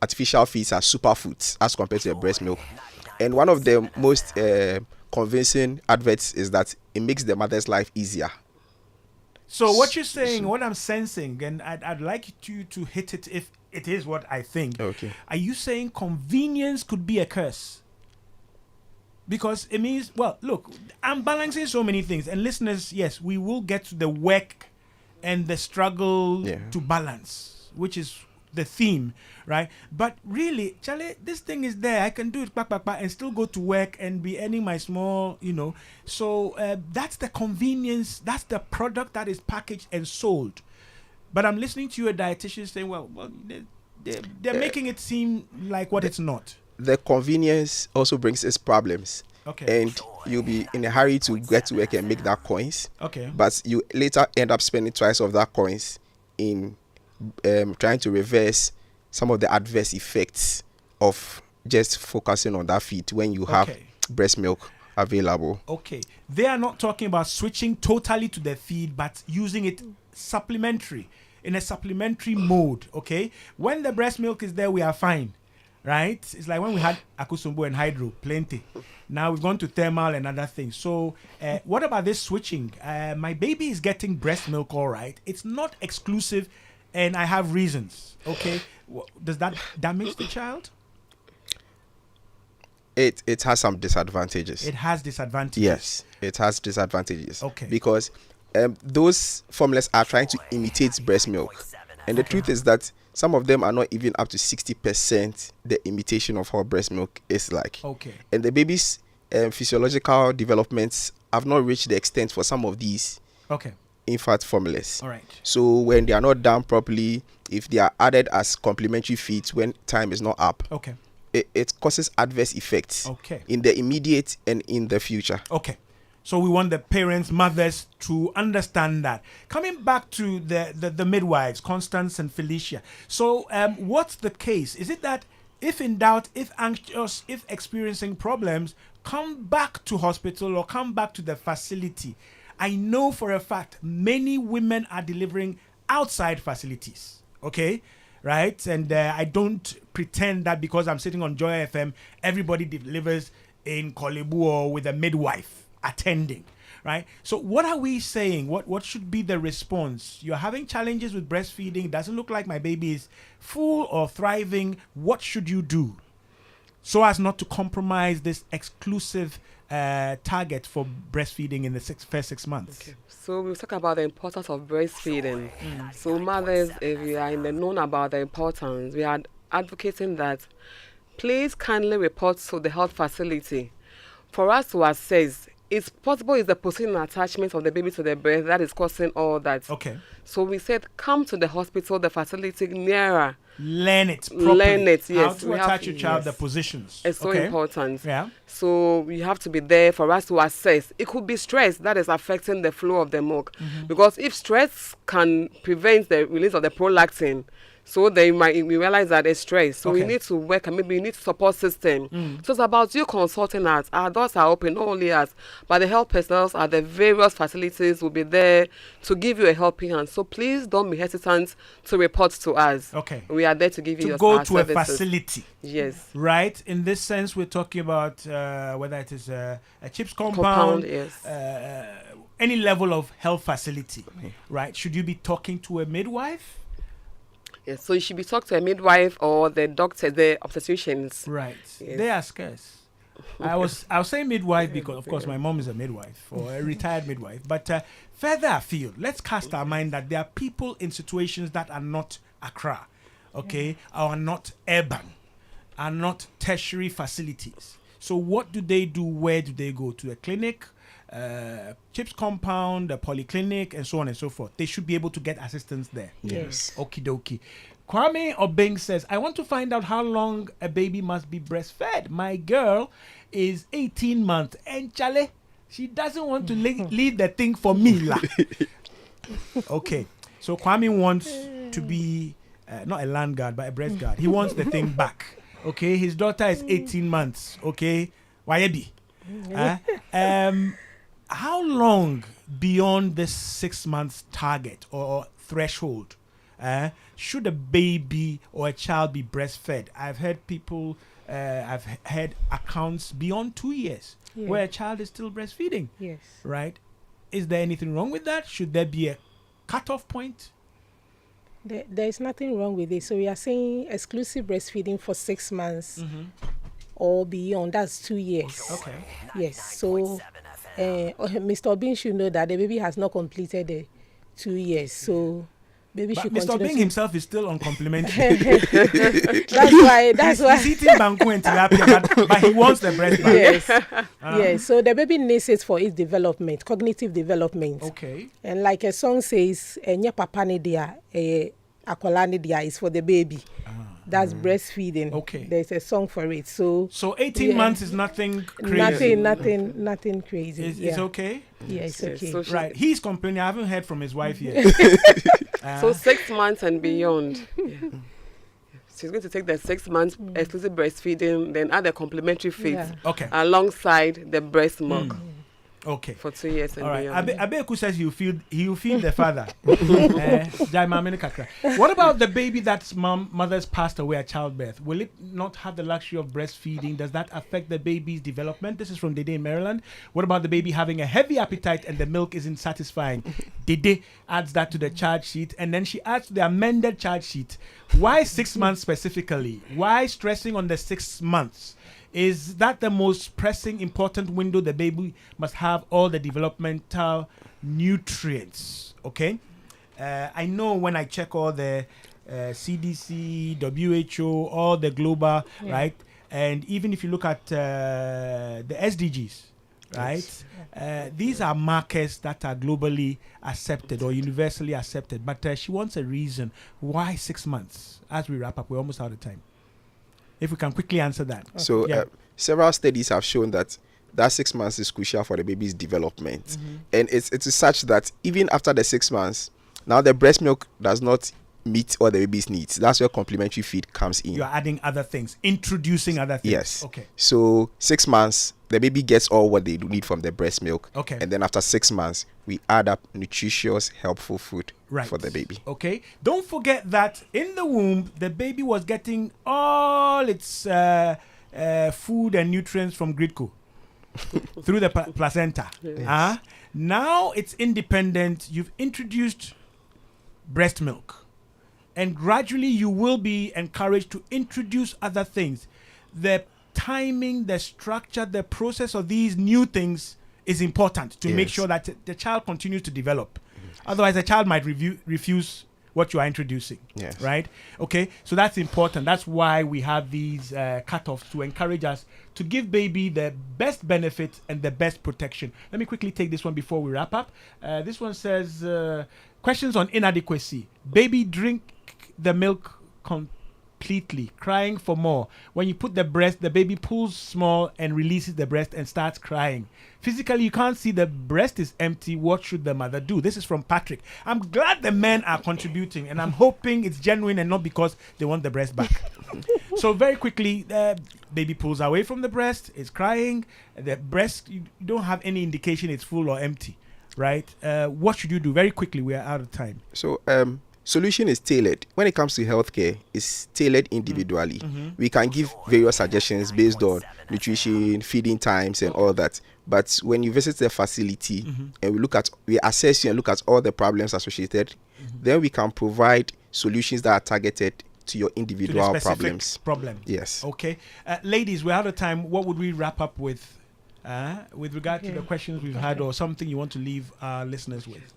artificial feeds as superfoods as compared to the breast milk. And one of the most convincing adverts is that it makes the mother's life easier. So what you're saying, what I'm sensing, and I'd like you to hit it if it is what I think. Okay. Are you saying convenience could be a curse? Because it means, well, look, I'm balancing so many things. And listeners, yes, we will get to the work and the struggle to balance, which is the theme, right? But really, Charlie, this thing is there. I can do it and still go to work and be earning my small, So that's the convenience. That's the product that is packaged and sold. But I'm listening to you, a dietitian, saying, well, they're making it seem like what it's not. The convenience also brings its problems. Okay. And you'll be in a hurry to get to work and make that coins. Okay. But you later end up spending twice of that coins in trying to reverse some of the adverse effects of just focusing on that feed when you have breast milk available. Okay. They are not talking about switching totally to the feed, but using it supplementary, in a supplementary mode. Okay. When the breast milk is there, we are fine. Right? It's like when we had Akusumbo and Hydro, plenty. Now we've gone to thermal and other things. So what about this switching? My baby is getting breast milk, all right. It's not exclusive, and I have reasons. Okay. Does that damage the child? It has some disadvantages. It has disadvantages. Yes, it has disadvantages. Okay. Because those formulas are trying to imitate breast milk. And the truth is that some of them are not even up to 60% the imitation of how breast milk is like. Okay. And the baby's physiological developments have not reached the extent for some of these infant formulas. All right. So when they are not done properly, if they are added as complementary feeds when time is not up, it causes adverse effects in the immediate and in the future. Okay. So we want the parents, mothers to understand that. Coming back to the midwives, Constance and Felicia. So what's the case? Is it that if in doubt, if anxious, if experiencing problems, come back to hospital or come back to the facility? I know for a fact many women are delivering outside facilities. Okay? Right? And I don't pretend that because I'm sitting on Joy FM, everybody delivers in Kolebu or with a midwife attending, right? So what are we saying? What should be the response? You're having challenges with breastfeeding. It doesn't look like my baby is full or thriving. What should you do so as not to compromise this exclusive target for breastfeeding in the first 6 months? Okay. So we'll talk about the importance of breastfeeding. So mothers, if you are in the known about the importance, we are advocating that please kindly report to the health facility for us to assess it's possible it's the position and attachment of the baby to the breast that is causing all that. Okay. So we said, come to the hospital, the facility nearer. Learn it properly. Learn it, yes. How to attach your child, the positions. It's so important. Yeah. So we have to be there for us to assess. It could be stress that is affecting the flow of the milk. Because if stress can prevent the release of the prolactin, so we realize that it's stress. So we need to work, and maybe you need support system. So it's about you consulting us. Our doors are open, not only us, but the health personnel at the various facilities will be there to give you a helping hand. So please don't be hesitant to report to us. Okay. We are there to give you your go to services. a facility. Yes. Right. In this sense, we're talking about whether it is a CHIPS compound, yes. Any level of health facility. Right. Should you be talking to a midwife? Yes, so you should be talking to a midwife or the doctor, the obstetricians. Right. Yes. They are scarce. I'll say midwife because, of course, my mom is a midwife or a retired midwife. But further afield, let's cast our mind that there are people in situations that are not Accra, okay, or not urban, are not tertiary facilities. So what do they do? Where do they go? To a clinic, CHIPS compound, a polyclinic, and so on and so forth. They should be able to get assistance there. Yes. Okie dokie. Kwame Obeng says, I want to find out how long a baby must be breastfed. My girl is 18 months and Chale, she doesn't want to leave the thing for me. Okay. So Kwame wants to be not a land guard, but a breast guard. He wants the thing back. Okay. His daughter is 18 months. Okay. Wayebi. How long beyond this 6 months target or threshold should a baby or a child be breastfed? I've heard people, I've heard accounts beyond 2 years where a child is still breastfeeding. Yes. Right? Is there anything wrong with that? Should there be a cutoff point? There is nothing wrong with it. So we are saying exclusive breastfeeding for 6 months or beyond. That's 2 years. Okay. Yes. So Mr. Obin should know that the baby has not completed the 2 years. So baby But should Mr. continue. Bing himself is still on complimentary. That's why. He's eating banku and tilapia, but he wants the breast back. Yes. Yes. So the baby needs it for its development, cognitive development. Okay. And like a song says, "Enya papa ni dia, akola ni dia" is for the baby. That's breastfeeding. Okay. There's a song for it. So 18 months is nothing crazy. Nothing crazy. It's okay. Yeah, it's okay. So Right. He's complaining. I haven't heard from his wife yet. So 6 months and beyond. She's going to take the 6 months exclusive breastfeeding, then add a complementary feed Okay. alongside the breast milk Okay. for 2 years and All right. beyond. Abeku says he'll feed the father. What about the baby that's mother's passed away at childbirth? Will it not have the luxury of breastfeeding? Does that affect the baby's development? This is from Dede in Maryland. What about the baby having a heavy appetite and the milk isn't satisfying? Dede adds that to the charge sheet, and then she adds to the amended charge sheet. Why 6 months specifically? Why stressing on the 6 months? Is that the most pressing, important window the baby must have all the developmental nutrients? Okay. I know when I check all the CDC, WHO, all the global, right? And even if you look at the SDGs, right? These are markers that are globally accepted or universally accepted. But she wants a reason. Why 6 months? As we wrap up, we're almost out of time. If we can quickly answer that. So several studies have shown that 6 months is crucial for the baby's development. And it's such that even after the 6 months, now the breast milk does not meet all the baby's needs. That's where complementary feed comes in. You're adding other things, introducing other things. Yes. Okay. So 6 months, the baby gets all what they do need from the breast milk. Okay. And then after 6 months, we add up nutritious, helpful food for the baby. Okay. Don't forget that in the womb, the baby was getting all its food and nutrients from Gridco through the placenta. Yes. Now it's independent. You've introduced breast milk. And gradually you will be encouraged to introduce other things. The timing, the structure, the process of these new things is important to make sure that the child continues to develop. Otherwise, the child might refuse what you are introducing. Yes. Right? Okay, so that's important. That's why we have these cutoffs to encourage us to give baby the best benefit and the best protection. Let me quickly take this one before we wrap up. This one says, questions on inadequacy. Baby drink the milk completely, crying for more. When you put the breast, the baby pulls small and releases the breast and starts crying. Physically, you can't see the breast is empty. What should the mother do? This is from Patrick. I'm glad the men are contributing, and I'm hoping it's genuine and not because they want the breast back. So very quickly, baby pulls away from the breast, is crying. The breast, you don't have any indication it's full or empty, right? What should you do? Very quickly, we are out of time. So, solution is tailored. When it comes to healthcare, it's tailored individually. We can give various suggestions based on nutrition, feeding times, and all that. But when you visit the facility and we assess you and look at all the problems associated, then we can provide solutions that are targeted to your individual problems. Yes. Okay. Ladies, we're out of time. What would we wrap up with regard to the questions we've had, or something you want to leave our listeners with?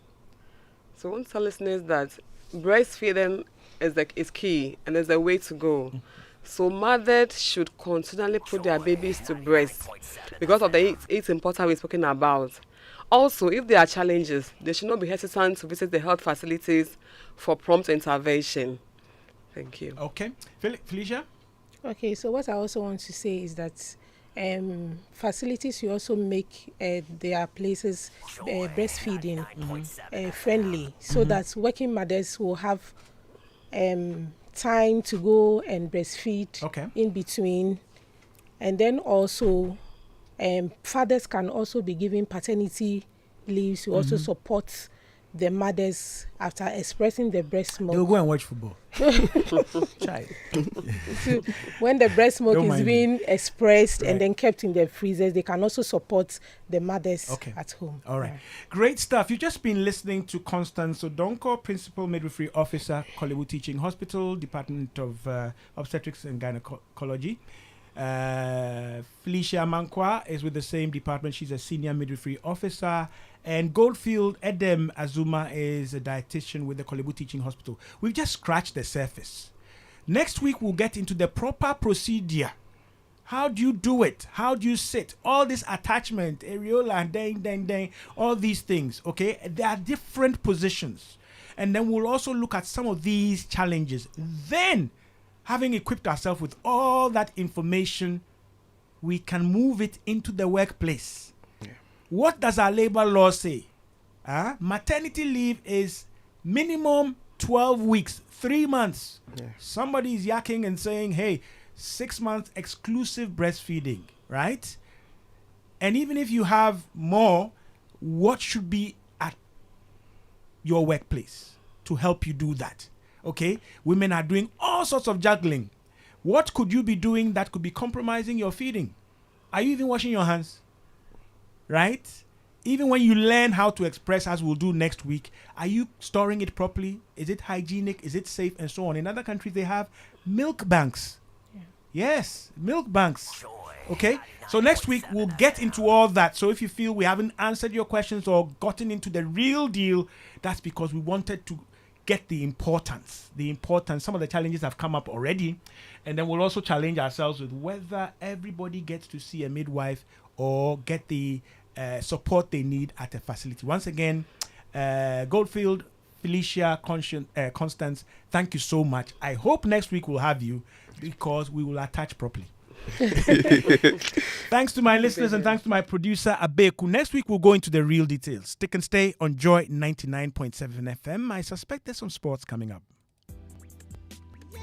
So I want to tell listeners that breastfeeding is key, and there's a way to go. So mothers should continually put their babies to breast because of the eight important we've spoken about. Also, if there are challenges, they should not be hesitant to visit the health facilities for prompt intervention. Thank you. Okay. Felicia? Okay, so what I also want to say is that facilities should also make their places breastfeeding friendly, so that working mothers will have time to go and breastfeed in between. And then also fathers can also be given paternity leaves to also support the mothers after expressing the breast milk. They'll go and watch football. When the breast milk is being expressed and then kept in the freezers, they can also support the mothers at home. All right. Great stuff. You've just been listening to Constance Odonko, Principal Midwifery Officer, Kolebu Teaching Hospital, Department of Obstetrics and Gynecology. Felicia Mankwa is with the same department. She's a Senior Midwifery Officer. And Goldfield Edem Azuma is a dietitian with the Kolebu Teaching Hospital. We've just scratched the surface. Next week, we'll get into the proper procedure. How do you do it? How do you sit? All this attachment, areola, and dang, all these things, okay? There are different positions. And then we'll also look at some of these challenges. Then, having equipped ourselves with all that information, we can move it into the workplace. What does our labor law say? Maternity leave is minimum 12 weeks, 3 months. Somebody is yakking and saying, hey, 6 months exclusive breastfeeding, right? And even if you have more, what should be at your workplace to help you do that? Okay? Women are doing all sorts of juggling. What could you be doing that could be compromising your feeding? Are you even washing your hands? Right? Even when you learn how to express, as we'll do next week, are you storing it properly? Is it hygienic? Is it safe? And so on. In other countries, they have milk banks. Yes, milk banks. Okay? So next week, we'll get into all that. So if you feel we haven't answered your questions or gotten into the real deal, that's because we wanted to get the importance. Some of the challenges have come up already. And then we'll also challenge ourselves with whether everybody gets to see a midwife or get the support they need at a facility. Once again, Goldfield, Felicia, Constance, thank you so much. I hope next week we'll have you because we will attach properly. Thanks to my listeners and thanks to my producer, Abeku. Next week we'll go into the real details. Stick and stay on Joy 99.7 FM. I suspect there's some sports coming up.